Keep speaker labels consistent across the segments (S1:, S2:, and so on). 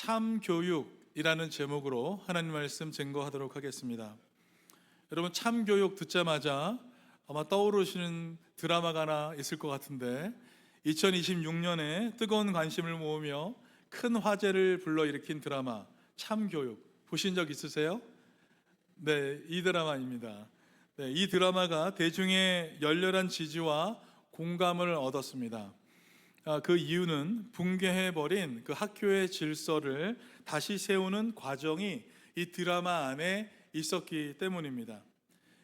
S1: 참교육이라는 제목으로 하나님 말씀 증거하도록 하겠습니다. 여러분, 참교육 듣자마자 아마 떠오르시는 드라마가 하나 있을 것 같은데, 2026년에 뜨거운 관심을 모으며 큰 화제를 불러일으킨 드라마 참교육 보신 적 있으세요? 네, 이 드라마입니다. 네, 이 드라마가 대중의 열렬한 지지와 공감을 얻었습니다. 그 이유는 붕괴해버린 그 학교의 질서를 다시 세우는 과정이 이 드라마 안에 있었기 때문입니다.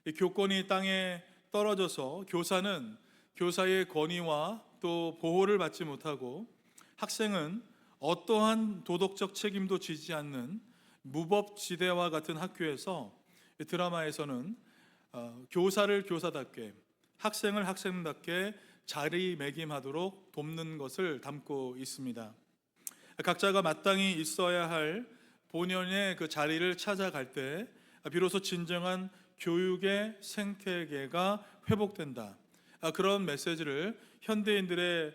S1: 이 교권이 땅에 떨어져서 교사는 교사의 권위와 또 보호를 받지 못하고, 학생은 어떠한 도덕적 책임도 지지 않는 무법지대와 같은 학교에서 이 드라마에서는 교사를 교사답게, 학생을 학생답게 자리매김하도록 돕는 것을 담고 있습니다. 각자가 마땅히 있어야 할 본연의 그 자리를 찾아갈 때 비로소 진정한 교육의 생태계가 회복된다. 그런 메시지를 현대인들의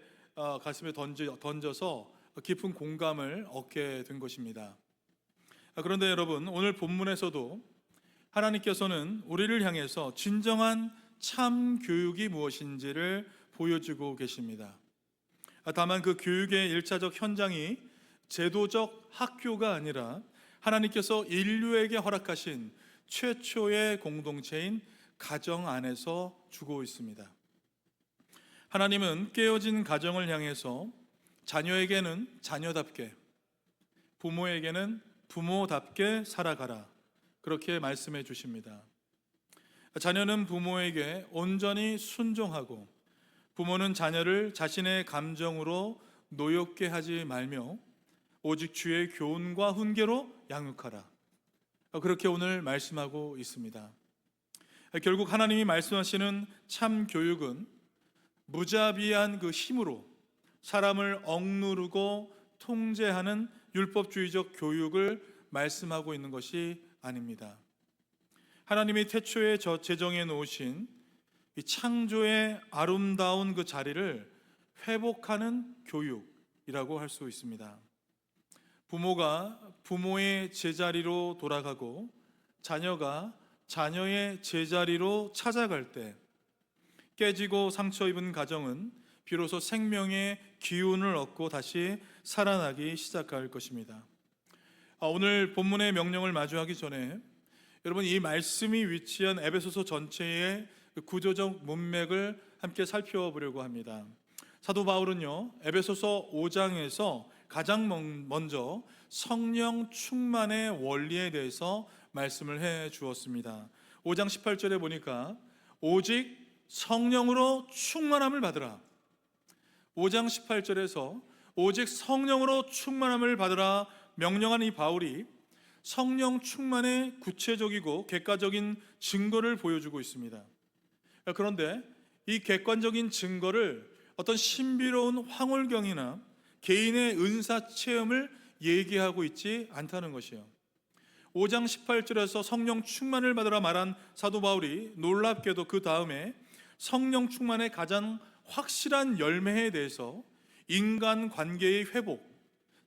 S1: 가슴에 던져서 깊은 공감을 얻게 된 것입니다. 그런데 여러분, 오늘 본문에서도 하나님께서는 우리를 향해서 진정한 참 교육이 무엇인지를 보여주고 계십니다. 다만 그 교육의 일차적 현장이 제도적 학교가 아니라 하나님께서 인류에게 허락하신 최초의 공동체인 가정 안에서 주고 있습니다. 하나님은 깨어진 가정을 향해서 자녀에게는 자녀답게, 부모에게는 부모답게 살아가라, 그렇게 말씀해 주십니다. 자녀는 부모에게 온전히 순종하고, 부모는 자녀를 자신의 감정으로 노엽게 하지 말며 오직 주의 교훈과 훈계로 양육하라, 그렇게 오늘 말씀하고 있습니다. 결국 하나님이 말씀하시는 참 교육은 무자비한 그 힘으로 사람을 억누르고 통제하는 율법주의적 교육을 말씀하고 있는 것이 아닙니다. 하나님이 태초에 제정해 놓으신 이 창조의 아름다운 그 자리를 회복하는 교육이라고 할 수 있습니다. 부모가 부모의 제자리로 돌아가고 자녀가 자녀의 제자리로 찾아갈 때 깨지고 상처 입은 가정은 비로소 생명의 기운을 얻고 다시 살아나기 시작할 것입니다. 오늘 본문의 명령을 마주하기 전에 여러분, 이 말씀이 위치한 에베소서 전체의 구조적 문맥을 함께 살펴보려고 합니다. 사도 바울은요, 에베소서 5장에서 가장 먼저 성령 충만의 원리에 대해서 말씀을 해 주었습니다. 5장 18절에 보니까 오직 성령으로 충만함을 받으라. 5장 18절에서 오직 성령으로 충만함을 받으라 명령한 이 바울이 성령 충만의 구체적이고 객관적인 증거를 보여주고 있습니다. 그런데 이 객관적인 증거를 어떤 신비로운 황홀경이나 개인의 은사 체험을 얘기하고 있지 않다는 것이에요. 5장 18절에서 성령 충만을 받으라 말한 사도 바울이 놀랍게도 그 다음에 성령 충만의 가장 확실한 열매에 대해서 인간 관계의 회복,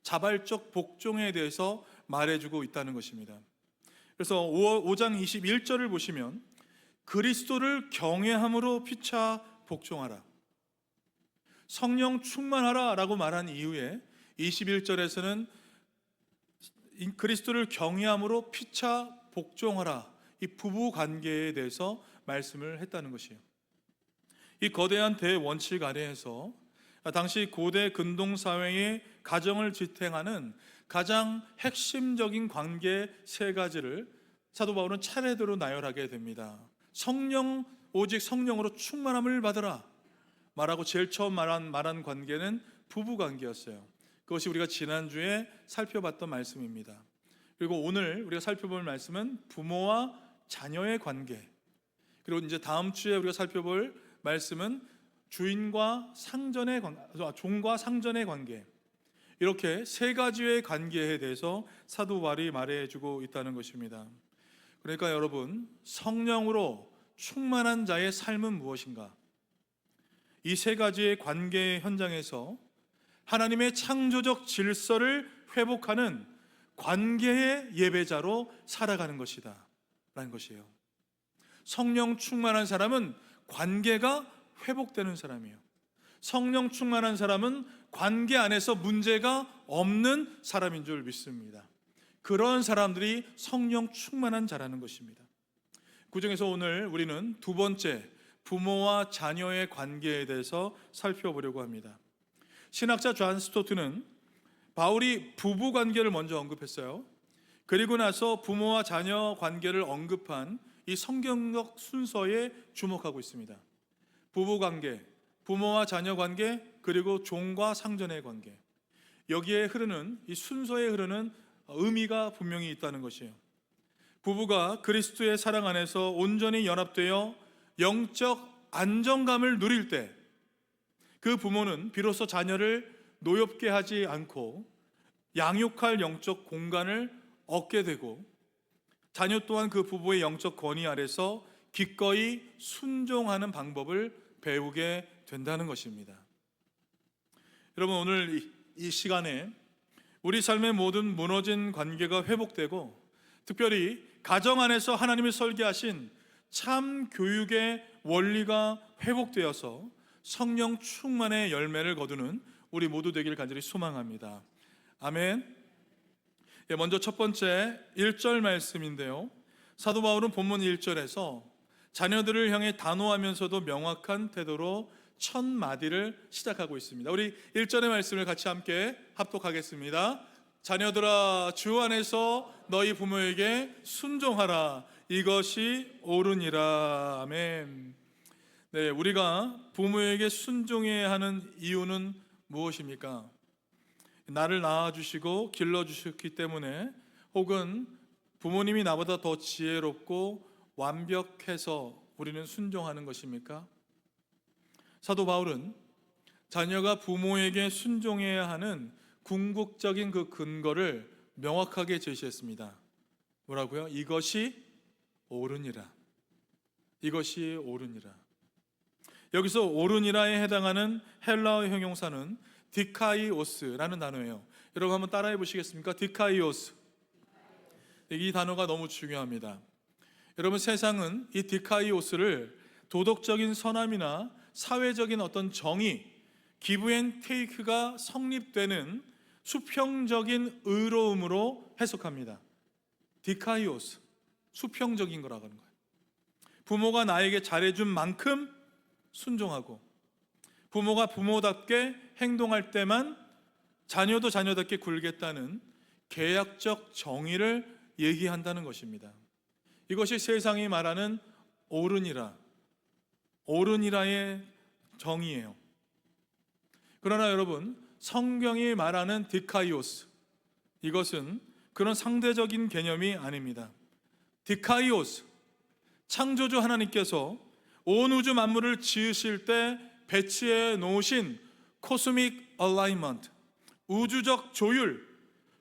S1: 자발적 복종에 대해서 말해주고 있다는 것입니다. 그래서 5장 21절을 보시면 그리스도를 경외함으로 피차 복종하라, 성령 충만하라 라고 말한 이후에 21절에서는 그리스도를 경외함으로 피차 복종하라, 이 부부 관계에 대해서 말씀을 했다는 것이에요. 이 거대한 대원칙 아래에서 당시 고대 근동사회의 가정을 지탱하는 가장 핵심적인 관계 세 가지를 사도 바울은 차례대로 나열하게 됩니다. 오직 성령으로 충만함을 받으라 말하고 제일 처음 말한 관계는 부부 관계였어요. 그것이 우리가 지난주에 살펴봤던 말씀입니다. 그리고 오늘 우리가 살펴볼 말씀은 부모와 자녀의 관계, 그리고 이제 다음 주에 우리가 살펴볼 말씀은 종과 상전의 관계, 이렇게 세 가지의 관계에 대해서 사도 바울이 말해주고 있다는 것입니다. 그러니까 여러분, 성령으로 충만한 자의 삶은 무엇인가? 이 세 가지의 관계 현장에서 하나님의 창조적 질서를 회복하는 관계의 예배자로 살아가는 것이다 라는 것이에요. 성령 충만한 사람은 관계가 회복되는 사람이에요. 성령 충만한 사람은 관계 안에서 문제가 없는 사람인 줄 믿습니다. 그런 사람들이 성령 충만한 자라는 것입니다. 그 중에서 오늘 우리는 두 번째, 부모와 자녀의 관계에 대해서 살펴보려고 합니다. 신학자 존 스토트는 바울이 부부 관계를 먼저 언급했어요. 그리고 나서 부모와 자녀 관계를 언급한 이 성경적 순서에 주목하고 있습니다. 부부 관계, 부모와 자녀 관계, 그리고 종과 상전의 관계. 여기에 흐르는, 이 순서에 흐르는 의미가 분명히 있다는 것이에요. 부부가 그리스도의 사랑 안에서 온전히 연합되어 영적 안정감을 누릴 때 그 부모는 비로소 자녀를 노엽게 하지 않고 양육할 영적 공간을 얻게 되고, 자녀 또한 그 부부의 영적 권위 아래서 기꺼이 순종하는 방법을 배우게 된다는 것입니다. 여러분, 오늘 이 시간에 우리 삶의 모든 무너진 관계가 회복되고, 특별히 가정 안에서 하나님이 설계하신 참 교육의 원리가 회복되어서 성령 충만의 열매를 거두는 우리 모두 되기를 간절히 소망합니다. 아멘. 먼저 첫 번째 1절 말씀인데요, 사도 바울은 본문 1절에서 자녀들을 향해 단호하면서도 명확한 태도로 첫 마디를 시작하고 있습니다. 우리 1절의 말씀을 같이 함께 합독하겠습니다. 자녀들아, 주 안에서 너희 부모에게 순종하라, 이것이 옳으니라. 아멘. 네, 우리가 부모에게 순종해야 하는 이유는 무엇입니까? 나를 낳아주시고 길러주셨기 때문에, 혹은 부모님이 나보다 더 지혜롭고 완벽해서 우리는 순종하는 것입니까? 사도 바울은 자녀가 부모에게 순종해야 하는 궁극적인 그 근거를 명확하게 제시했습니다. 뭐라고요? 이것이 옳으니라. 이것이 옳으니라. 여기서 옳으니라에 해당하는 헬라어 형용사는 디카이오스라는 단어예요. 여러분 한번 따라해 보시겠습니까? 디카이오스. 이 단어가 너무 중요합니다. 여러분, 세상은 이 디카이오스를 도덕적인 선함이나 사회적인 어떤 정의, 기브 앤 테이크가 성립되는 수평적인 의로움으로 해석합니다. 디카이오스, 수평적인 거라고 하는 거예요. 부모가 나에게 잘해준 만큼 순종하고, 부모가 부모답게 행동할 때만 자녀도 자녀답게 굴겠다는 계약적 정의를 얘기한다는 것입니다. 이것이 세상이 말하는 옳으니라의 정의예요. 그러나 여러분, 성경이 말하는 디카이오스, 이것은 그런 상대적인 개념이 아닙니다. 디카이오스, 창조주 하나님께서 온 우주 만물을 지으실 때 배치해 놓으신 코스믹 얼라이먼트, 우주적 조율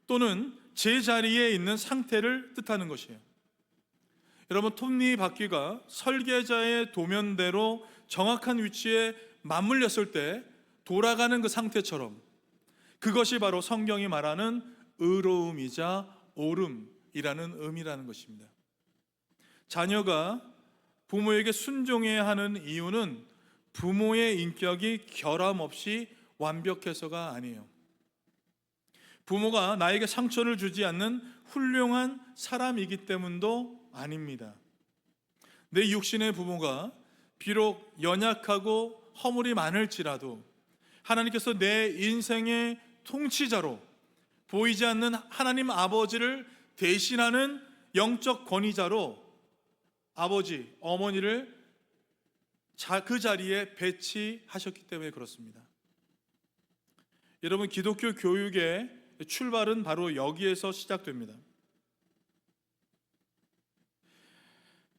S1: 또는 제자리에 있는 상태를 뜻하는 것이에요. 여러분, 톱니바퀴가 설계자의 도면대로 정확한 위치에 맞물렸을 때 돌아가는 그 상태처럼, 그것이 바로 성경이 말하는 의로움이자 옳음이라는 의미라는 것입니다. 자녀가 부모에게 순종해야 하는 이유는 부모의 인격이 결함 없이 완벽해서가 아니에요. 부모가 나에게 상처를 주지 않는 훌륭한 사람이기 때문도 아닙니다. 내 육신의 부모가 비록 연약하고 허물이 많을지라도 하나님께서 내 인생의 통치자로 보이지 않는 하나님 아버지를 대신하는 영적 권위자로 아버지, 어머니를 그 자리에 배치하셨기 때문에 그렇습니다. 여러분, 기독교 교육의 출발은 바로 여기에서 시작됩니다.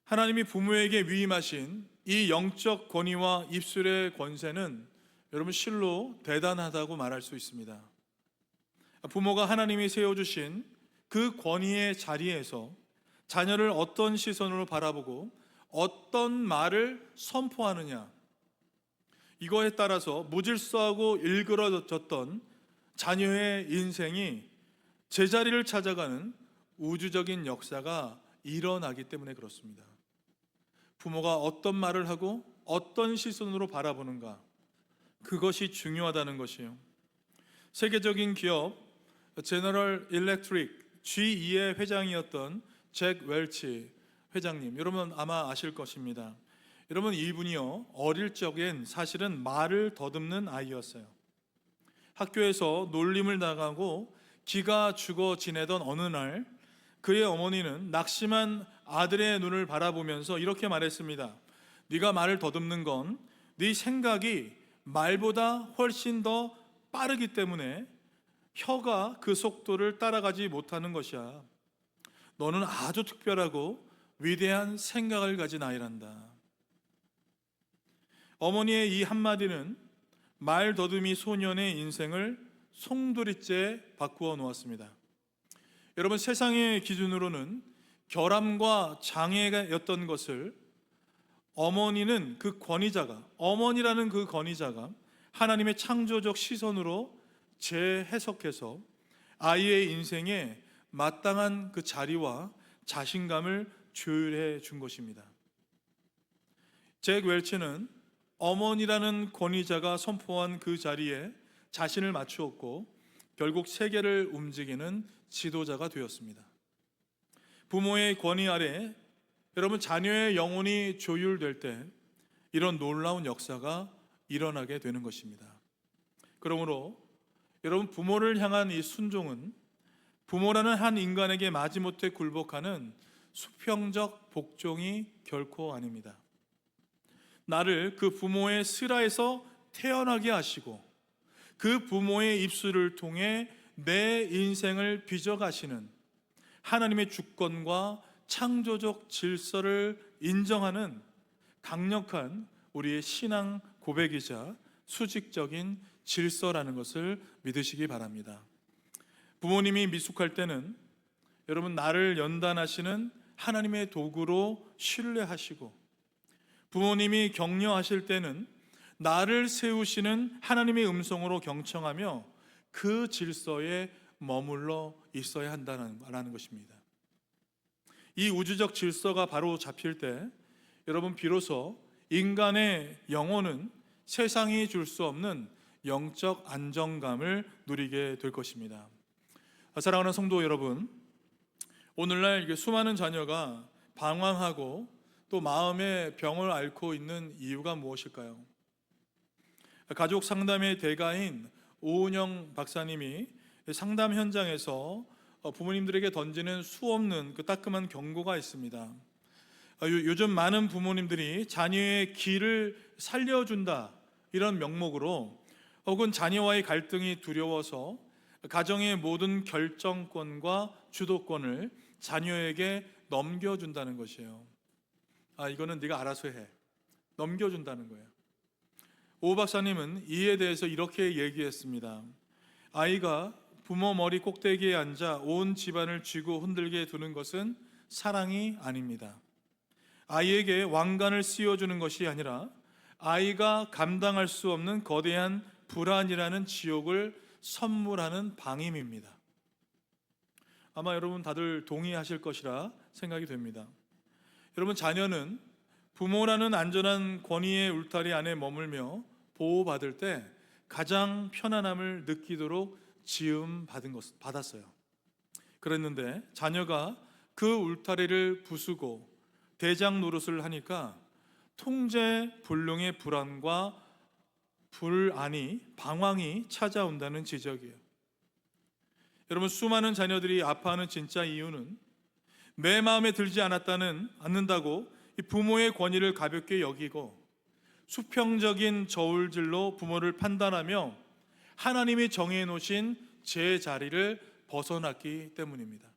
S1: 하나님이 부모에게 위임하신 이 영적 권위와 입술의 권세는 여러분 실로 대단하다고 말할 수 있습니다. 부모가 하나님이 세워주신 그 권위의 자리에서 자녀를 어떤 시선으로 바라보고 어떤 말을 선포하느냐, 이거에 따라서 무질서하고 일그러졌던 자녀의 인생이 제자리를 찾아가는 우주적인 역사가 일어나기 때문에 그렇습니다. 부모가 어떤 말을 하고 어떤 시선으로 바라보는가, 그것이 중요하다는 것이에요. 세계적인 기업 제너럴 일렉트릭 GE의 회장이었던 잭 웰치 회장님, 여러분 아마 아실 것입니다. 여러분, 이분이요, 어릴 적엔 사실은 말을 더듬는 아이였어요. 학교에서 놀림을 당하고 기가 죽어 지내던 어느 날, 그의 어머니는 낙심한 아들의 눈을 바라보면서 이렇게 말했습니다. 네가 말을 더듬는 건 네 생각이 말보다 훨씬 더 빠르기 때문에 혀가 그 속도를 따라가지 못하는 것이야. 너는 아주 특별하고 위대한 생각을 가진 아이란다. 어머니의 이 한마디는 말더듬이 소년의 인생을 송두리째 바꾸어 놓았습니다. 여러분, 세상의 기준으로는 결함과 장애였던 것을 어머니라는 그 권위자가 하나님의 창조적 시선으로 재해석해서 아이의 인생에 마땅한 그 자리와 자신감을 조율해 준 것입니다. 잭 웰치는 어머니라는 권위자가 선포한 그 자리에 자신을 맞추었고 결국 세계를 움직이는 지도자가 되었습니다. 부모의 권위 아래 여러분, 자녀의 영혼이 조율될 때 이런 놀라운 역사가 일어나게 되는 것입니다. 그러므로 여러분, 부모를 향한 이 순종은 부모라는 한 인간에게 마지못해 굴복하는 수평적 복종이 결코 아닙니다. 나를 그 부모의 슬하에서 태어나게 하시고 그 부모의 입술을 통해 내 인생을 빚어가시는 하나님의 주권과 창조적 질서를 인정하는 강력한 우리의 신앙 고백이자 수직적인 질서라는 것을 믿으시기 바랍니다. 부모님이 미숙할 때는 여러분, 나를 연단하시는 하나님의 도구로 신뢰하시고, 부모님이 격려하실 때는 나를 세우시는 하나님의 음성으로 경청하며 그 질서에 머물러 있어야 한다는 것입니다. 이 우주적 질서가 바로 잡힐 때 여러분, 비로소 인간의 영혼은 세상이 줄 수 없는 영적 안정감을 누리게 될 것입니다. 사랑하는 성도 여러분, 오늘날 수많은 자녀가 방황하고 또 마음의 병을 앓고 있는 이유가 무엇일까요? 가족 상담의 대가인 오은영 박사님이 상담 현장에서 부모님들에게 던지는 수없는 그 따끔한 경고가 있습니다. 요즘 많은 부모님들이 자녀의 길을 살려준다 이런 명목으로 혹은 자녀와의 갈등이 두려워서 가정의 모든 결정권과 주도권을 자녀에게 넘겨준다는 것이에요. 이거는 네가 알아서 해, 넘겨준다는 거예요. 오 박사님은 이에 대해서 이렇게 얘기했습니다. 아이가 부모 머리 꼭대기에 앉아 온 집안을 쥐고 흔들게 두는 것은 사랑이 아닙니다. 아이에게 왕관을 씌워주는 것이 아니라 아이가 감당할 수 없는 거대한 불안이라는 지옥을 선물하는 방임입니다. 아마 여러분 다들 동의하실 것이라 생각이 됩니다. 여러분, 자녀는 부모라는 안전한 권위의 울타리 안에 머물며 보호받을 때 가장 편안함을 느끼도록 받았어요. 그랬는데 자녀가 그 울타리를 부수고 대장 노릇을 하니까 통제불능의 불안과 방황이 찾아온다는 지적이에요. 여러분, 수많은 자녀들이 아파하는 진짜 이유는 내 마음에 들지 않는다고 부모의 권위를 가볍게 여기고 수평적인 저울질로 부모를 판단하며 하나님이 정해 놓으신 제 자리를 벗어났기 때문입니다.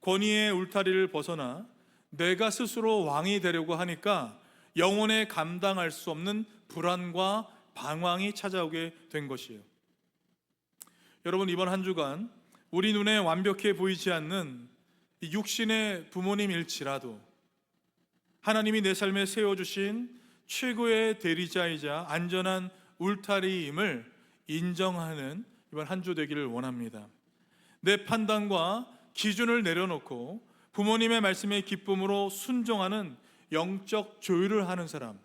S1: 권위의 울타리를 벗어나 내가 스스로 왕이 되려고 하니까 영혼에 감당할 수 없는 불안과 방황이 찾아오게 된 것이에요. 여러분, 이번 한 주간 우리 눈에 완벽해 보이지 않는 육신의 부모님일지라도 하나님이 내 삶에 세워주신 최고의 대리자이자 안전한 울타리임을 인정하는 이번 한 주 되기를 원합니다. 내 판단과 기준을 내려놓고 부모님의 말씀에 기쁨으로 순종하는 영적 조율을 하는 사람,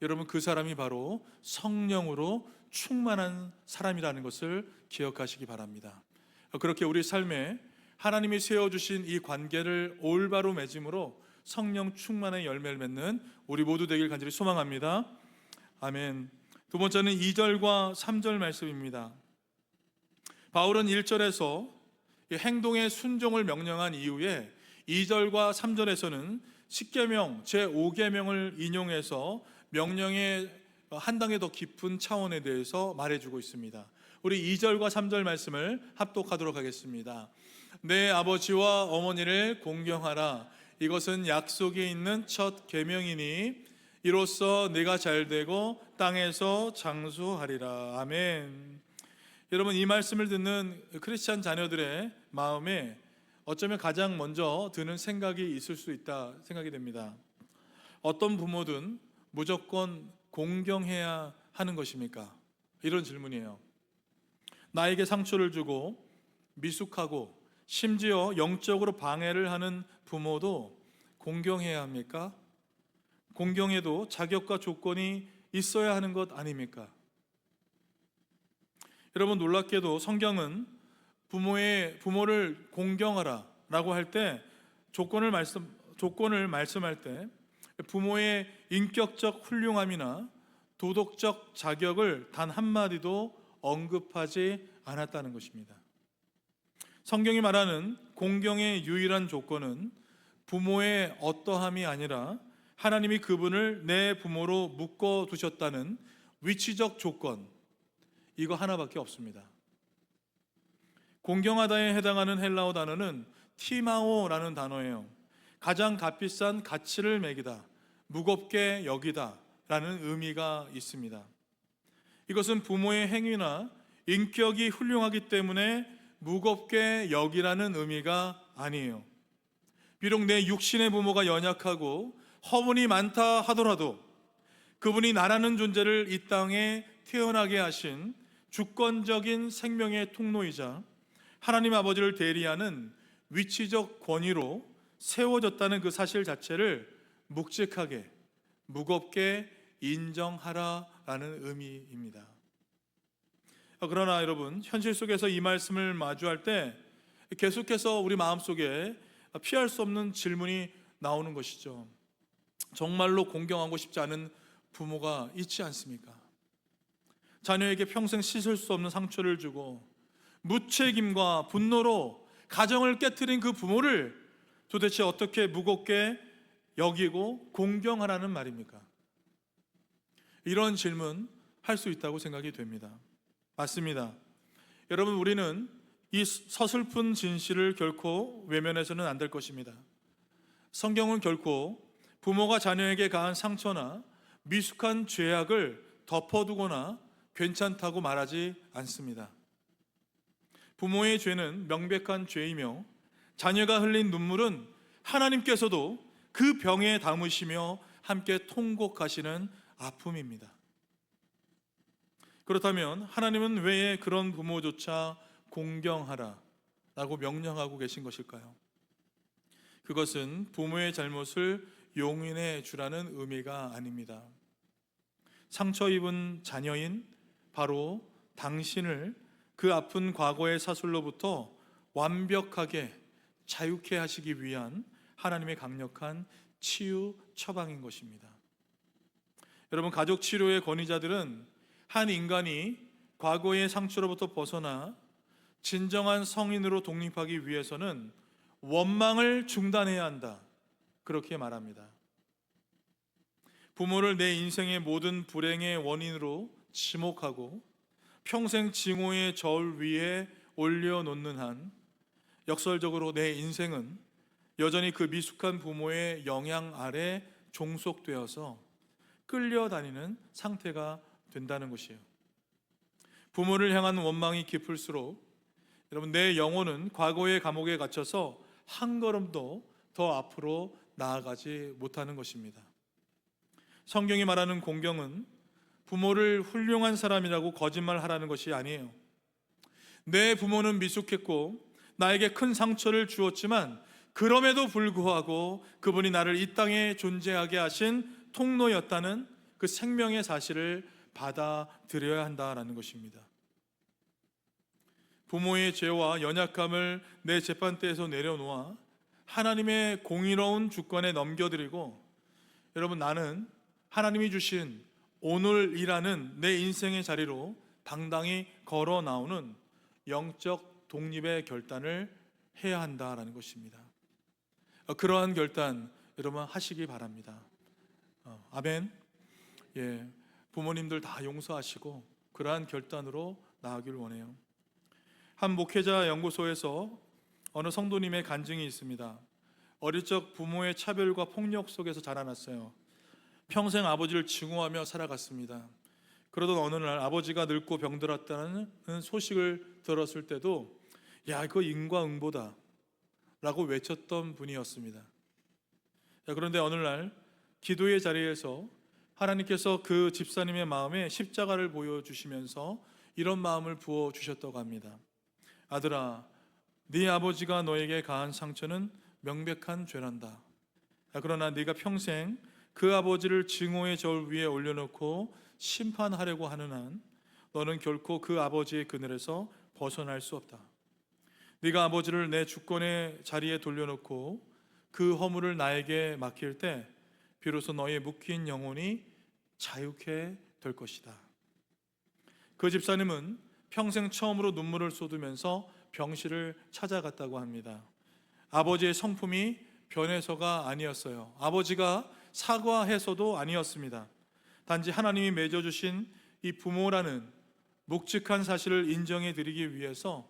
S1: 여러분 그 사람이 바로 성령으로 충만한 사람이라는 것을 기억하시기 바랍니다. 그렇게 우리 삶에 하나님이 세워주신 이 관계를 올바로 맺음으로 성령 충만의 열매를 맺는 우리 모두 되길 간절히 소망합니다. 아멘. 두 번째는 2절과 3절 말씀입니다. 바울은 1절에서 행동의 순종을 명령한 이후에 2절과 3절에서는 십계명 제5계명을 인용해서 명령의 한 단계 더 깊은 차원에 대해서 말해주고 있습니다. 우리 2절과 3절 말씀을 합독하도록 하겠습니다. 내 아버지와 어머니를 공경하라. 이것은 약속이 있는 첫 계명이니 이로써 네가 잘되고 땅에서 장수하리라. 아멘. 여러분, 이 말씀을 듣는 크리스찬 자녀들의 마음에 어쩌면 가장 먼저 드는 생각이 있을 수 있다 생각이 됩니다. 어떤 부모든 무조건 공경해야 하는 것입니까? 이런 질문이에요. 나에게 상처를 주고 미숙하고 심지어 영적으로 방해를 하는 부모도 공경해야 합니까? 공경에도 자격과 조건이 있어야 하는 것 아닙니까? 여러분, 놀랍게도 성경은 부모를 공경하라 라고 할 때 조건을 말씀할 때 부모의 인격적 훌륭함이나 도덕적 자격을 단 한마디도 언급하지 않았다는 것입니다. 성경이 말하는 공경의 유일한 조건은 부모의 어떠함이 아니라 하나님이 그분을 내 부모로 묶어두셨다는 위치적 조건, 이거 하나밖에 없습니다. 공경하다에 해당하는 헬라어 단어는 티마오라는 단어예요. 가장 값비싼 가치를 매기다, 무겁게 여기다 라는 의미가 있습니다. 이것은 부모의 행위나 인격이 훌륭하기 때문에 무겁게 여기라는 의미가 아니에요. 비록 내 육신의 부모가 연약하고 허물이 많다 하더라도 그분이 나라는 존재를 이 땅에 태어나게 하신 주권적인 생명의 통로이자 하나님 아버지를 대리하는 위치적 권위로 세워졌다는 그 사실 자체를 묵직하게, 무겁게 인정하라라는 의미입니다. 그러나 여러분, 현실 속에서 이 말씀을 마주할 때 계속해서 우리 마음속에 피할 수 없는 질문이 나오는 것이죠. 정말로 공경하고 싶지 않은 부모가 있지 않습니까? 자녀에게 평생 씻을 수 없는 상처를 주고 무책임과 분노로 가정을 깨트린 그 부모를 도대체 어떻게 무겁게 여기고 공경하라는 말입니까? 이런 질문 할 수 있다고 생각이 됩니다. 맞습니다. 여러분, 우리는 이 서슬픈 진실을 결코 외면해서는 안 될 것입니다. 성경은 결코 부모가 자녀에게 가한 상처나 미숙한 죄악을 덮어두거나 괜찮다고 말하지 않습니다. 부모의 죄는 명백한 죄이며 자녀가 흘린 눈물은 하나님께서도 그 병에 담으시며 함께 통곡하시는 아픔입니다. 그렇다면 하나님은 왜 그런 부모조차 공경하라 라고 명령하고 계신 것일까요? 그것은 부모의 잘못을 용인해 주라는 의미가 아닙니다. 상처 입은 자녀인 바로 당신을 그 아픈 과거의 사슬로부터 완벽하게 자유케 하시기 위한 하나님의 강력한 치유 처방인 것입니다. 여러분, 가족 치료의 권위자들은 한 인간이 과거의 상처로부터 벗어나 진정한 성인으로 독립하기 위해서는 원망을 중단해야 한다, 그렇게 말합니다. 부모를 내 인생의 모든 불행의 원인으로 지목하고 평생 징후의 저울 위에 올려놓는 한 역설적으로 내 인생은 여전히 그 미숙한 부모의 영향 아래 종속되어서 끌려다니는 상태가 된다는 것이에요. 부모를 향한 원망이 깊을수록 여러분, 내 영혼은 과거의 감옥에 갇혀서 한 걸음도 더 앞으로 나아가지 못하는 것입니다. 성경이 말하는 공경은 부모를 훌륭한 사람이라고 거짓말하라는 것이 아니에요. 내 부모는 미숙했고 나에게 큰 상처를 주었지만 그럼에도 불구하고 그분이 나를 이 땅에 존재하게 하신 통로였다는 그 생명의 사실을 받아들여야 한다라는 것입니다. 부모의 죄와 연약함을 내 재판대에서 내려놓아 하나님의 공의로운 주권에 넘겨드리고, 여러분, 나는 하나님이 주신 오늘이라는 내 인생의 자리로 당당히 걸어 나오는 영적 독립의 결단을 해야 한다라는 것입니다. 그러한 결단 여러분 하시기 바랍니다. 아멘. 예, 부모님들 다 용서하시고 그러한 결단으로 나아가길 원해요. 한 목회자 연구소에서 어느 성도님의 간증이 있습니다. 어릴 적 부모의 차별과 폭력 속에서 자라났어요. 평생 아버지를 증오하며 살아갔습니다. 그러던 어느 날 아버지가 늙고 병들었다는 소식을 들었을 때도 야, 이거 인과응보다 라고 외쳤던 분이었습니다. 그런데 어느 날 기도의 자리에서 하나님께서 그 집사님의 마음에 십자가를 보여주시면서 이런 마음을 부어주셨다고 합니다. 아들아, 네 아버지가 너에게 가한 상처는 명백한 죄란다. 그러나 네가 평생 그 아버지를 증오의 저울 위에 올려놓고 심판하려고 하는 한 너는 결코 그 아버지의 그늘에서 벗어날 수 없다. 네가 아버지를 내 주권의 자리에 돌려놓고 그 허물을 나에게 맡길 때 비로소 너의 묶인 영혼이 자유케 될 것이다. 그 집사님은 평생 처음으로 눈물을 쏟으면서 병실을 찾아갔다고 합니다. 아버지의 성품이 변해서가 아니었어요. 아버지가 사과해서도 아니었습니다. 단지 하나님이 맺어주신 이 부모라는 묵직한 사실을 인정해 드리기 위해서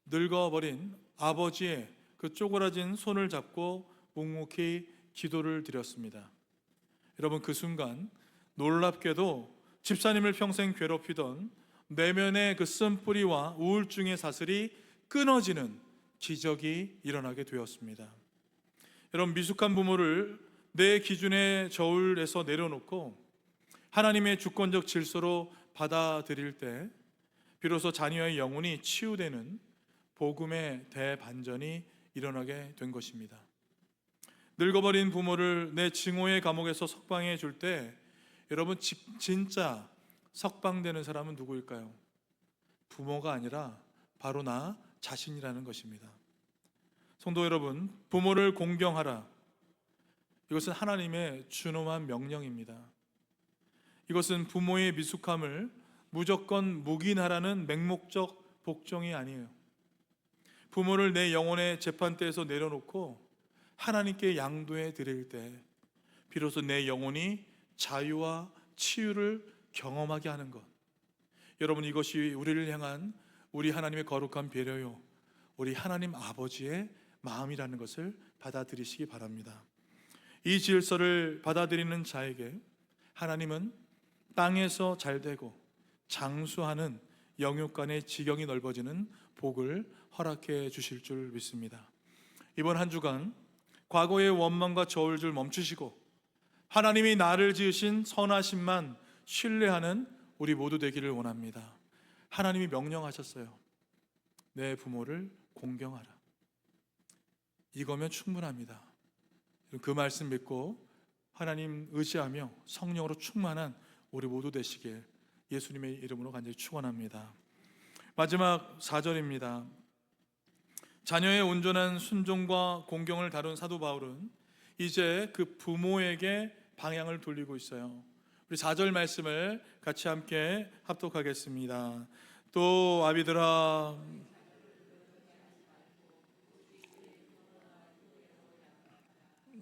S1: 늙어버린 아버지의 그 쪼그라진 손을 잡고 묵묵히 기도를 드렸습니다. 여러분, 그 순간 놀랍게도 집사님을 평생 괴롭히던 내면의 그 쓴뿌리와 우울증의 사슬이 끊어지는 기적이 일어나게 되었습니다. 여러분, 미숙한 부모를 내 기준의 저울에서 내려놓고 하나님의 주권적 질서로 받아들일 때 비로소 자녀의 영혼이 치유되는 복음의 대반전이 일어나게 된 것입니다. 늙어버린 부모를 내 증오의 감옥에서 석방해 줄 때 여러분, 진짜 석방되는 사람은 누구일까요? 부모가 아니라 바로 나 자신이라는 것입니다. 성도 여러분, 부모를 공경하라. 이것은 하나님의 준엄한 명령입니다. 이것은 부모의 미숙함을 무조건 묵인하라는 맹목적 복종이 아니에요. 부모를 내 영혼의 재판대에서 내려놓고 하나님께 양도해 드릴 때 비로소 내 영혼이 자유와 치유를 경험하게 하는 것. 여러분, 이것이 우리를 향한 우리 하나님의 거룩한 배려요, 우리 하나님 아버지의 마음이라는 것을 받아들이시기 바랍니다. 이 질서를 받아들이는 자에게 하나님은 땅에서 잘되고 장수하는 영육간의 지경이 넓어지는 복을 허락해 주실 줄 믿습니다. 이번 한 주간 과거의 원망과 저울줄 멈추시고 하나님이 나를 지으신 선하심만 신뢰하는 우리 모두 되기를 원합니다. 하나님이 명령하셨어요. 내 부모를 공경하라. 이거면 충분합니다. 그 말씀 믿고 하나님 의지하며 성령으로 충만한 우리 모두 되시길 예수님의 이름으로 간절히 축원합니다. 마지막 4절입니다. 자녀의 온전한 순종과 공경을 다룬 사도 바울은 이제 그 부모에게 방향을 돌리고 있어요. 우리 4절 말씀을 같이 함께 합독하겠습니다. 또 아비들아,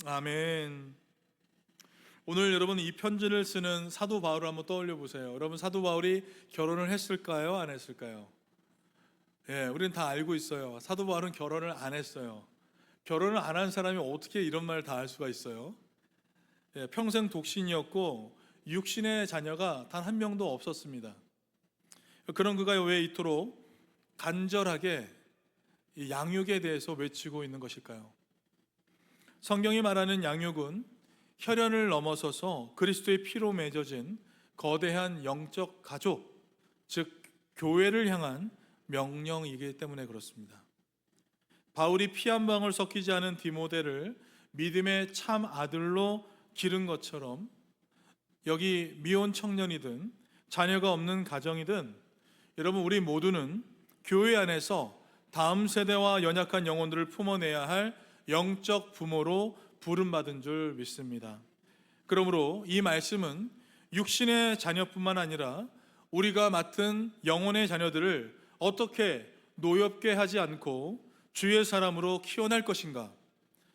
S1: 아멘. 오늘 여러분 이 편지를 쓰는 사도 바울을 한번 떠올려 보세요. 여러분, 사도 바울이 결혼을 했을까요? 안 했을까요? 예, 우리는 다 알고 있어요. 사도 바울은 결혼을 안 했어요. 결혼을 안 한 사람이 어떻게 이런 말을 다 할 수가 있어요? 예, 평생 독신이었고 육신의 자녀가 단 한 명도 없었습니다. 그런 그가 왜 이토록 간절하게 이 양육에 대해서 외치고 있는 것일까요? 성경이 말하는 양육은 혈연을 넘어서서 그리스도의 피로 맺어진 거대한 영적 가족, 즉 교회를 향한 명령이기 때문에 그렇습니다. 바울이 피 한 방울 섞이지 않은 디모데를 믿음의 참 아들로 기른 것처럼 여기 미혼 청년이든 자녀가 없는 가정이든 여러분 우리 모두는 교회 안에서 다음 세대와 연약한 영혼들을 품어내야 할 영적 부모로 부름받은 줄 믿습니다. 그러므로 이 말씀은 육신의 자녀뿐만 아니라 우리가 맡은 영혼의 자녀들을 어떻게 노엽게 하지 않고 주의 사람으로 키워낼 것인가,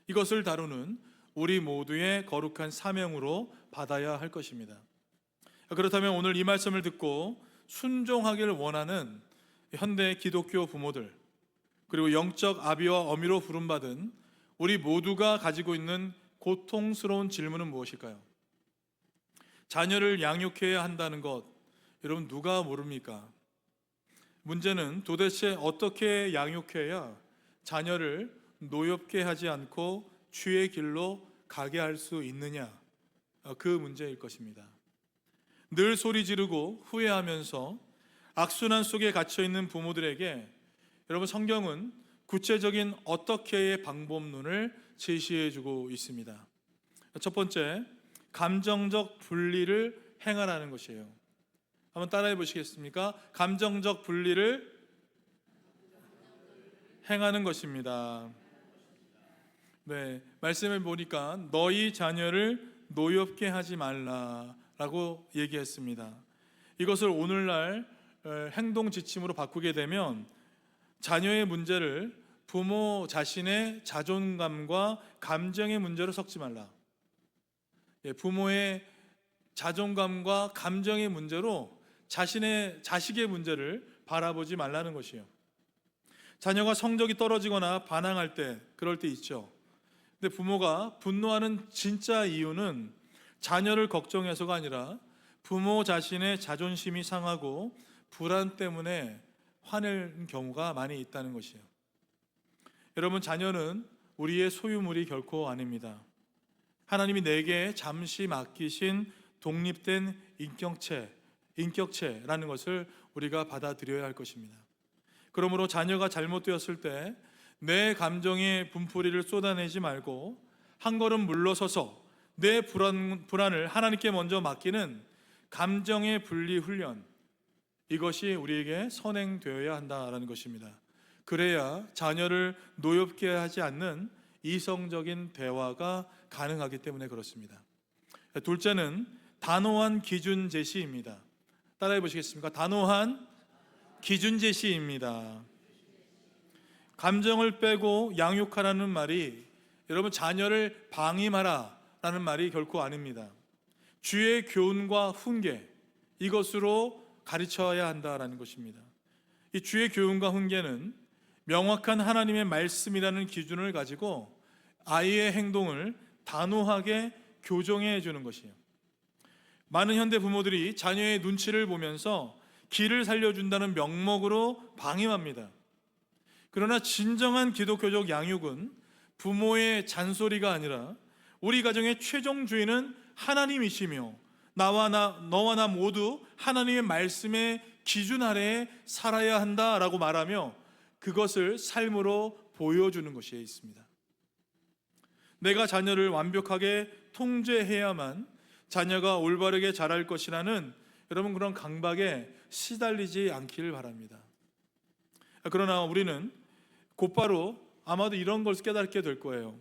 S1: 이것을 다루는 우리 모두의 거룩한 사명으로 받아야 할 것입니다. 그렇다면 오늘 이 말씀을 듣고 순종하기를 원하는 현대 기독교 부모들, 그리고 영적 아비와 어미로 부름받은 우리 모두가 가지고 있는 고통스러운 질문은 무엇일까요? 자녀를 양육해야 한다는 것, 여러분 누가 모릅니까? 문제는 도대체 어떻게 양육해야 자녀를 노엽게 하지 않고 주의 길로 가게 할 수 있느냐, 그 문제일 것입니다. 늘 소리 지르고 후회하면서 악순환 속에 갇혀있는 부모들에게 여러분 성경은 구체적인 어떻게의 방법론을 제시해주고 있습니다. 첫 번째, 감정적 분리를 행하라는 것이에요. 한번 따라해 보시겠습니까? 감정적 분리를 행하는 것입니다. 네, 말씀을 보니까 너희 자녀를 노엽게 하지 말라라고 얘기했습니다. 이것을 오늘날 행동 지침으로 바꾸게 되면 자녀의 문제를 부모 자신의 자존감과 감정의 문제로 섞지 말라. 부모의 자존감과 감정의 문제로 자식의 문제를 바라보지 말라는 것이에요. 자녀가 성적이 떨어지거나 반항할 때, 그럴 때 있죠. 근데 부모가 분노하는 진짜 이유는 자녀를 걱정해서가 아니라 부모 자신의 자존심이 상하고 불안 때문에 화낼 경우가 많이 있다는 것이에요. 여러분, 자녀는 우리의 소유물이 결코 아닙니다. 하나님이 내게 잠시 맡기신 독립된 인격체라는 것을 우리가 받아들여야 할 것입니다. 그러므로 자녀가 잘못되었을 때 내 감정의 분풀이를 쏟아내지 말고 한 걸음 물러서서 내 불안을 하나님께 먼저 맡기는 감정의 분리 훈련, 이것이 우리에게 선행되어야 한다는 것입니다. 그래야 자녀를 노엽게 하지 않는 이성적인 대화가 가능하기 때문에 그렇습니다. 둘째는 단호한 기준 제시입니다. 따라해 보시겠습니까? 단호한 기준 제시입니다. 감정을 빼고 양육하라는 말이 여러분 자녀를 방임하라 라는 말이 결코 아닙니다. 주의 교훈과 훈계, 이것으로 가르쳐야 한다라는 것입니다. 이 주의 교훈과 훈계는 명확한 하나님의 말씀이라는 기준을 가지고 아이의 행동을 단호하게 교정해 주는 것이에요. 많은 현대 부모들이 자녀의 눈치를 보면서 길을 살려준다는 명목으로 방임합니다. 그러나 진정한 기독교적 양육은 부모의 잔소리가 아니라 우리 가정의 최종 주인은 하나님이시며 너와 나 모두 하나님의 말씀의 기준 아래에 살아야 한다라고 말하며 그것을 삶으로 보여주는 것이 있습니다. 내가 자녀를 완벽하게 통제해야만 자녀가 올바르게 자랄 것이라는 여러분 그런 강박에 시달리지 않기를 바랍니다. 그러나 우리는 곧바로 아마도 이런 걸 깨닫게 될 거예요.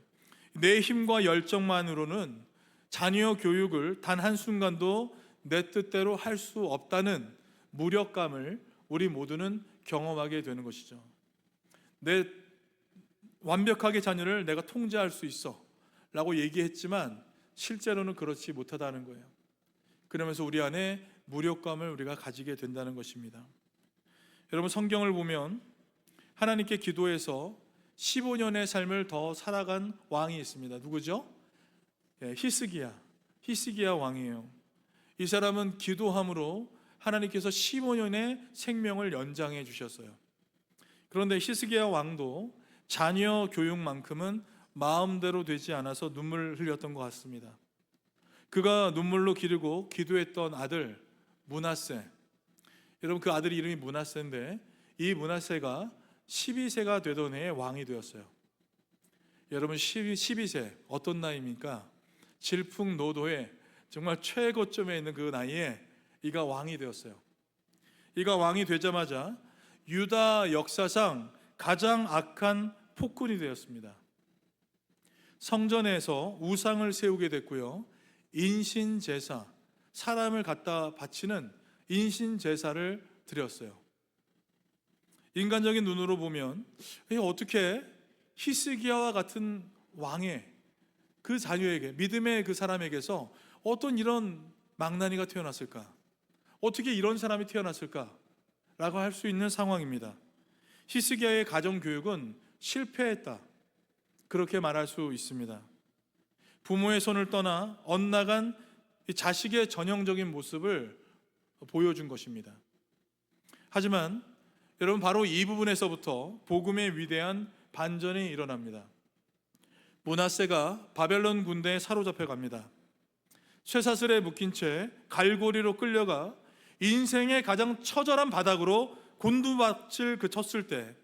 S1: 내 힘과 열정만으로는 자녀 교육을 단 한순간도 내 뜻대로 할 수 없다는 무력감을 우리 모두는 경험하게 되는 것이죠. 완벽하게 자녀를 내가 통제할 수 있어 라고 얘기했지만 실제로는 그렇지 못하다는 거예요. 그러면서 우리 안에 무력감을 우리가 가지게 된다는 것입니다. 여러분, 성경을 보면 하나님께 기도해서 15년의 삶을 더 살아간 왕이 있습니다. 누구죠? 히스기야 왕이에요. 이 사람은 기도함으로 하나님께서 15년의 생명을 연장해 주셨어요. 그런데 히스기야 왕도 자녀 교육만큼은 마음대로 되지 않아서 눈물을 흘렸던 것 같습니다. 그가 눈물로 기르고 기도했던 아들 므낫세, 여러분 그 아들 이름이 므낫세인데 이 므낫세가
S2: 12세가 되던 해에 왕이 되었어요. 여러분 12세 어떤 나이입니까? 질풍노도의 정말 최고점에 있는 그 나이에 이가 왕이 되었어요. 이가 왕이 되자마자 유다 역사상 가장 악한 폭군이 되었습니다. 성전에서 우상을 세우게 됐고요. 인신제사, 사람을 갖다 바치는 인신제사를 드렸어요. 인간적인 눈으로 보면 어떻게 히스기야와 같은 왕의 그 자녀에게, 믿음의 그 사람에게서 어떤 이런 망나니가 태어났을까? 어떻게 이런 사람이 태어났을까? 라고 할 수 있는 상황입니다. 히스기야의 가정교육은 실패했다, 그렇게 말할 수 있습니다. 부모의 손을 떠나 엇나간 자식의 전형적인 모습을 보여준 것입니다. 하지만 여러분, 바로 이 부분에서부터 복음의 위대한 반전이 일어납니다. 므낫세가 바벨론 군대에 사로잡혀 갑니다. 쇠사슬에 묶인 채 갈고리로 끌려가 인생의 가장 처절한 바닥으로 곤두박질 쳤을 때,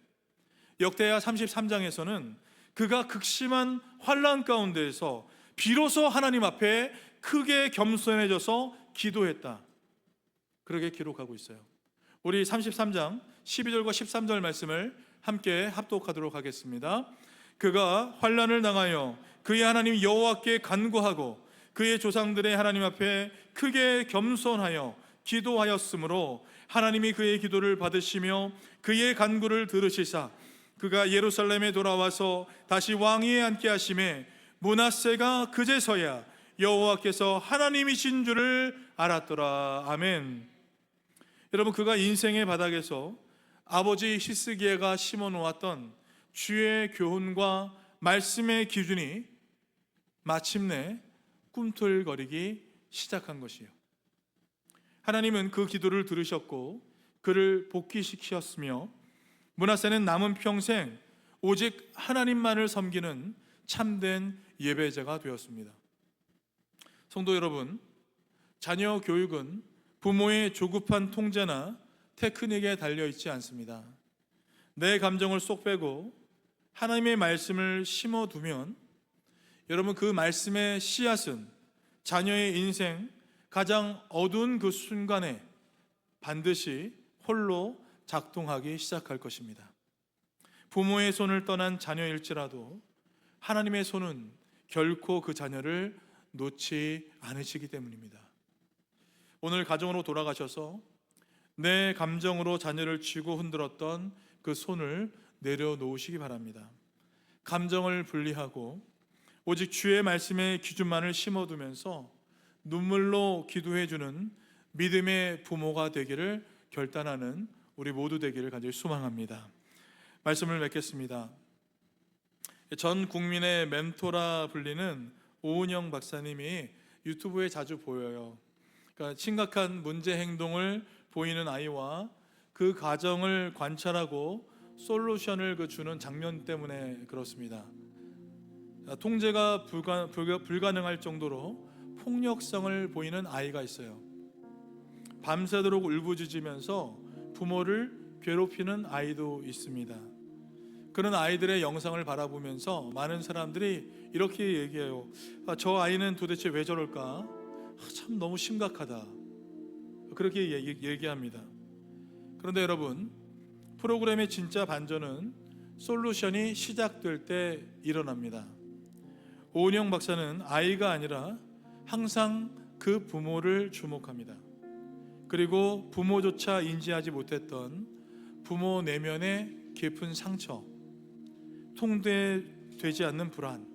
S2: 역대하 33장에서는 그가 극심한 환난 가운데에서 비로소 하나님 앞에 크게 겸손해져서 기도했다, 그렇게 기록하고 있어요. 우리 33장 12절과 13절 말씀을 함께 합독하도록 하겠습니다. 그가 환난을 당하여 그의 하나님 여호와께 간구하고 그의 조상들의 하나님 앞에 크게 겸손하여 기도하였으므로 하나님이 그의 기도를 받으시며 그의 간구를 들으시사 그가 예루살렘에 돌아와서 다시 왕위에 앉게 하심에 므낫세가 그제서야 여호와께서 하나님이신 줄을 알았더라. 아멘. 여러분, 그가 인생의 바닥에서 아버지 히스기야가 심어놓았던 주의 교훈과 말씀의 기준이 마침내 꿈틀거리기 시작한 것이에요. 하나님은 그 기도를 들으셨고 그를 복귀시키셨으며 므낫세는 남은 평생 오직 하나님만을 섬기는 참된 예배자가 되었습니다. 성도 여러분, 자녀 교육은 부모의 조급한 통제나 테크닉에 달려있지 않습니다. 내 감정을 쏙 빼고 하나님의 말씀을 심어두면 여러분, 그 말씀의 씨앗은 자녀의 인생 가장 어두운 그 순간에 반드시 홀로 작동하기 시작할 것입니다. 부모의 손을 떠난 자녀일지라도 하나님의 손은 결코 그 자녀를 놓지 않으시기 때문입니다. 오늘 가정으로 돌아가셔서 내 감정으로 자녀를 쥐고 흔들었던 그 손을 내려놓으시기 바랍니다. 감정을 분리하고 오직 주의 말씀의 기준만을 심어두면서 눈물로 기도해주는 믿음의 부모가 되기를 결단하는 우리 모두 되기를 간절히 소망합니다. 말씀을 맺겠습니다. 전 국민의 멘토라 불리는 오은영 박사님이 유튜브에 자주 보여요. 그러니까 심각한 문제 행동을 보이는 아이와 그 가정을 관찰하고 솔루션을 주는 장면 때문에 그렇습니다. 통제가 불가능할 정도로 폭력성을 보이는 아이가 있어요. 밤새도록 울부짖으면서 부모를 괴롭히는 아이도 있습니다. 그런 아이들의 영상을 바라보면서 많은 사람들이 이렇게 얘기해요. 저 아이는 도대체 왜 저럴까? 참 너무 심각하다, 그렇게 얘기합니다. 그런데 여러분, 프로그램의 진짜 반전은 솔루션이 시작될 때 일어납니다. 오은영 박사는 아이가 아니라 항상 그 부모를 주목합니다. 그리고 부모조차 인지하지 못했던 부모 내면의 깊은 상처, 통제되지 않는 불안,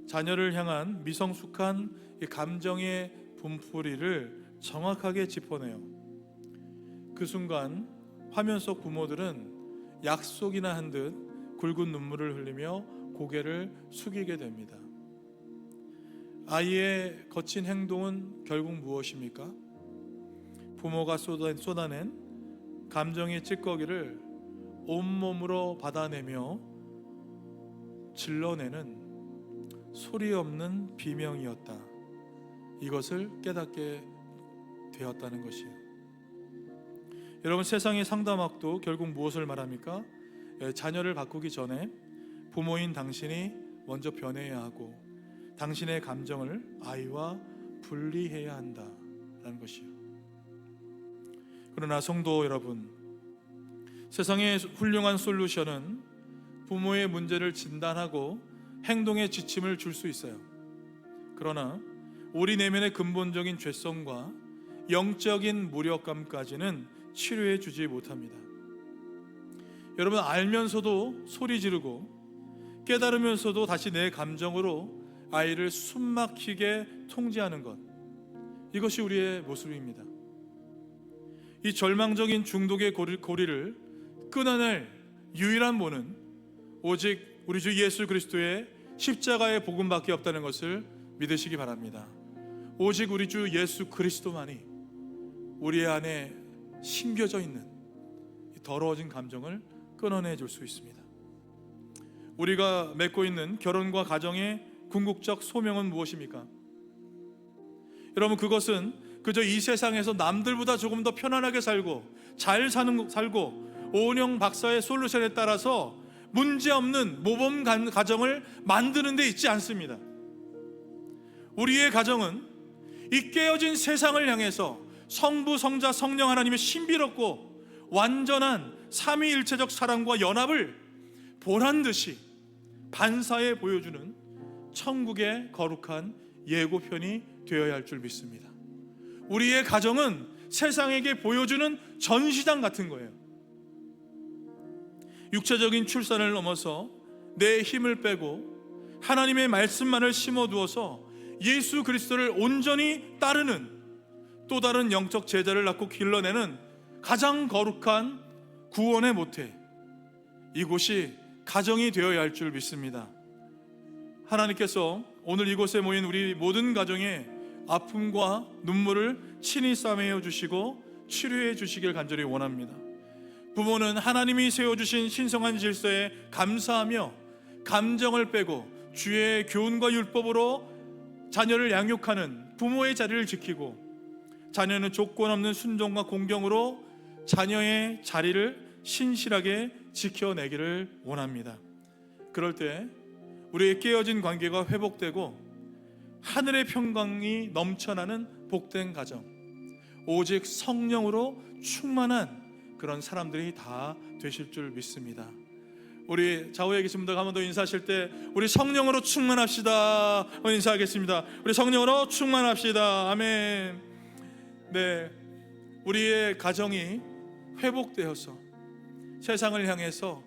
S2: 자녀를 향한 미성숙한 감정의 분풀이를 정확하게 짚어내요. 그 순간 화면 속 부모들은 약속이나 한 듯 굵은 눈물을 흘리며 고개를 숙이게 됩니다. 아이의 거친 행동은 결국 무엇입니까? 부모가 쏟아낸 감정의 찌꺼기를 온몸으로 받아내며 질러내는 소리 없는 비명이었다, 이것을 깨닫게 되었다는 것이에요.
S1: 여러분, 세상의 상담학도 결국 무엇을 말합니까? 자녀를 바꾸기 전에 부모인 당신이 먼저 변해야 하고 당신의 감정을 아이와 분리해야 한다라는 것이요. 그러나 성도 여러분, 세상의 훌륭한 솔루션은 부모의 문제를 진단하고 행동에 지침을 줄 수 있어요. 그러나 우리 내면의 근본적인 죄성과 영적인 무력감까지는 치료해 주지 못합니다. 여러분, 알면서도 소리 지르고 깨달으면서도 다시 내 감정으로 아이를 숨막히게 통제하는 것, 이것이 우리의 모습입니다. 이 절망적인 중독의 고리를 끊어낼 유일한 문은 오직 우리 주 예수 그리스도의 십자가의 복음밖에 없다는 것을 믿으시기 바랍니다. 오직 우리 주 예수 그리스도만이 우리 안에 심겨져 있는 이 더러워진 감정을 끊어내 줄 수 있습니다. 우리가 맺고 있는 결혼과 가정의 궁극적 소명은 무엇입니까? 여러분, 그것은 그저 이 세상에서 남들보다 조금 더 편안하게 살고 잘 살고 오은영 박사의 솔루션에 따라서 문제없는 모범 가정을 만드는 데 있지 않습니다. 우리의 가정은 이 깨어진 세상을 향해서 성부, 성자, 성령 하나님의 신비롭고 완전한 삼위일체적 사랑과 연합을 보란듯이 반사해 보여주는 천국의 거룩한 예고편이 되어야 할 줄 믿습니다. 우리의 가정은 세상에게 보여주는 전시장 같은 거예요. 육체적인 출산을 넘어서 내 힘을 빼고 하나님의 말씀만을 심어두어서 예수 그리스도를 온전히 따르는 또 다른 영적 제자를 낳고 길러내는 가장 거룩한 구원의 모태, 이곳이 가정이 되어야 할 줄 믿습니다. 하나님께서 오늘 이곳에 모인 우리 모든 가정에 아픔과 눈물을 친히 싸매어 주시고 치료해 주시길 간절히 원합니다. 부모는 하나님이 세워주신 신성한 질서에 감사하며 감정을 빼고 주의 교훈과 율법으로 자녀를 양육하는 부모의 자리를 지키고, 자녀는 조건 없는 순종과 공경으로 자녀의 자리를 신실하게 지켜내기를 원합니다. 그럴 때 우리의 깨어진 관계가 회복되고 하늘의 평강이 넘쳐나는 복된 가정, 오직 성령으로 충만한 그런 사람들이 다 되실 줄 믿습니다. 우리 좌우에 계신 분들 한 번 더 인사하실 때 우리 성령으로 충만합시다 인사하겠습니다. 우리 성령으로 충만합시다. 아멘. 네, 우리의 가정이 회복되어서 세상을 향해서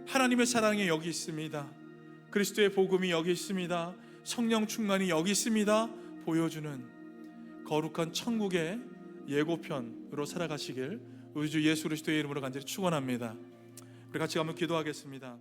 S1: 하나님의 사랑이 여기 있습니다, 그리스도의 복음이 여기 있습니다, 성령 충만이 여기 있습니다 보여주는 거룩한 천국의 예고편으로 살아가시길 우리 주 예수 그리스도의 이름으로 간절히 축원합니다. 우리 같이 한번 기도하겠습니다.